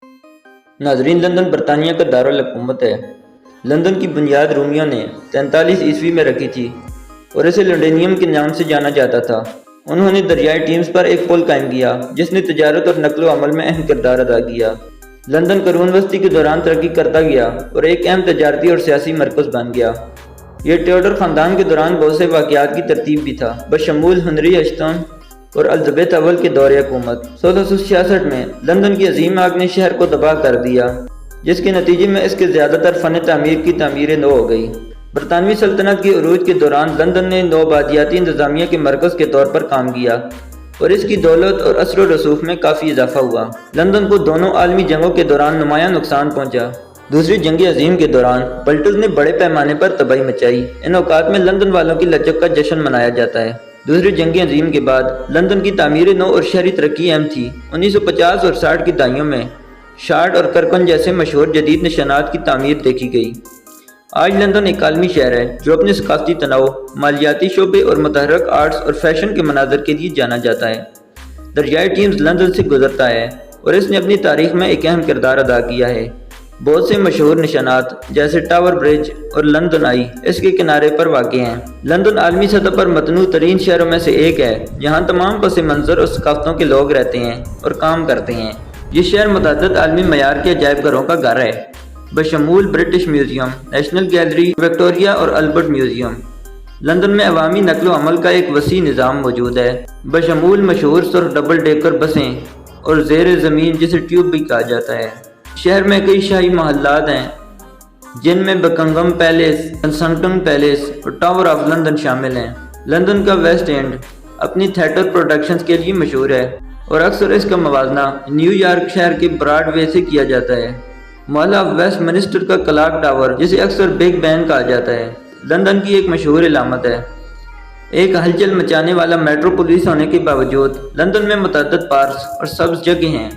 नाजरीन, लंदन बरतानिया का दारुल हुकूमत है। लंदन की बुनियाद रोमियों ने 43 ईस्वी में रखी थी और इसे लंडेनियम के नाम से जाना जाता था। उन्होंने दरियाई टीम्स पर एक पुल कायम किया जिसने तजारत और नकलो अमल में अहम किरदार अदा किया। लंदन करून वस्ती के दौरान तरक्की करता गया और एक अहम तजारती और सियासी मरकज़ बन गया। ये ट्यूडर ख़ानदान के दौरान बहुत से वाक़यात की तरतीब भी था, बशमूल हेनरी अष्टन और एलिज़ाबेथ अव्वल के दौरे हुकूमत। 1666 में लंदन की अजीम आग ने शहर को तबाह कर दिया, जिसके नतीजे में इसके ज़्यादातर फ़न तामीर की तामीर नौ हो गई। बरतानवी सल्तनत के उरूज के दौरान लंदन ने नौबादियाती इंतज़ामिया के मरकज़ के तौर पर काम किया और इसकी दौलत और असर व रसूख में काफ़ी इजाफा हुआ। लंदन को दोनों आलमी जंगों के दौरान नुमायां नुकसान पहुंचा। दूसरी जंग अजीम के दौरान पलटूज ने बड़े पैमाने पर तबाही मचाई। इन औकात में लंदन वालों की लचक का जश्न मनाया जाता है। दूसरी जंग अजीम के बाद लंदन की तामीर नौ और शहरी तरक्की अहम थी। 1950 और 60 की दहाइयों में शार्ड और करकन जैसे मशहूर जदीद निशानात की तामीर देखी गई। आज लंदन एक आलमी शहर है जो अपने सकाफती तनाव, मालियाती शोबे और मुतहर्रिक आर्ट्स और फैशन के मनाजर के लिए जाना जाता है। दरियाई टीम्स लंदन से गुजरता है और इसने अपनी तारीख में एक अहम किरदार अदा किया है। बहुत से मशहूर निशानात जैसे टावर ब्रिज और लंदन आई इसके किनारे पर वाक़ हैं। लंदन आलमी सतह पर मतनू तरीन शहरों में से एक है जहाँ तमाम पस मंज़र और सकाफ़तों के लोग रहते हैं और काम करते हैं। ये शहर मुतअद्दिद आलमी मयार के अजायब घरों का घर है, बशमूल British museum, national gallery, Victoria और अल्बर्ट म्यूज़ियम। लंदन में अवामी नकलो अमल का एक वसी निज़ाम मौजूद है, बशमूल मशहूर सुर्ख डबल डेकर बसें और ज़ेर ज़मीन जिसे ट्यूब भी कहा जाता है। शहर में कई शाही महल्लात हैं जिनमें बकिंघम पैलेस, कंसंगटन पैलेस और टावर ऑफ लंदन शामिल हैं। लंदन का वेस्ट एंड अपनी थिएटर प्रोडक्शंस के लिए मशहूर है और अक्सर इसका मवाजना न्यूयॉर्क शहर के ब्रॉडवे से किया जाता है। मोहल्ला वेस्ट मिनिस्टर का क्लॉक टावर, जिसे अक्सर बिग बैन कहा जाता है, लंदन की एक मशहूर इलामत है। एक हलचल मचाने वाला मेट्रोपोलिस होने के बावजूद लंदन में मुतअद्दिद पार्क्स और सब्ज़ जगह हैं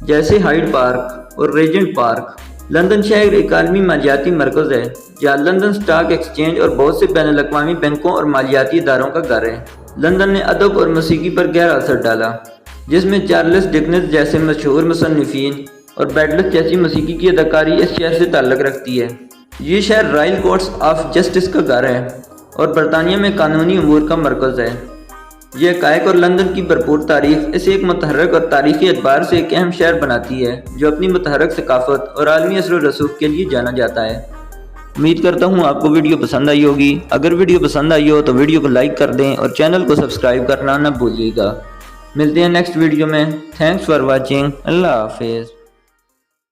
जैसे हाइड पार्क और रेजेंट पार्क। लंदन शहर एक आलमी मालियाती मरकज़ है जहाँ लंदन स्टॉक एक्सचेंज और बहुत से बैनुल अक़वामी बैंकों और मालियाती इदारों का घर है। लंदन ने अदब और मौसीकी पर गहरा असर डाला, जिसमें चार्ल्स डिकेंस जैसे मशहूर मुसन्निफ़ीन और बैटलस जैसी मौसीकी की अदाकारी इस शहर से ताल्लुक़ रखती है। ये शहर रॉयल कोर्ट्स ऑफ जस्टिस का घर है और बरतानिया में कानूनी अमूर का मरकज़ है। यह हक़ाइक़ और लंदन की भरपूर तारीख इसे एक मुतहर्रिक और तारीख़ी एतबार से एक अहम शहर बनाती है जो अपनी मुतहर्रिक सकाफ़त और आलमी असर व रसूख के लिए जाना जाता है। उम्मीद करता हूँ आपको वीडियो पसंद आई होगी। अगर वीडियो पसंद आई हो तो वीडियो को लाइक कर दें और चैनल को सब्सक्राइब करना न भूलिएगा। मिलते हैं नेक्स्ट वीडियो में। Thanks for watching. अल्लाह हाफिज़।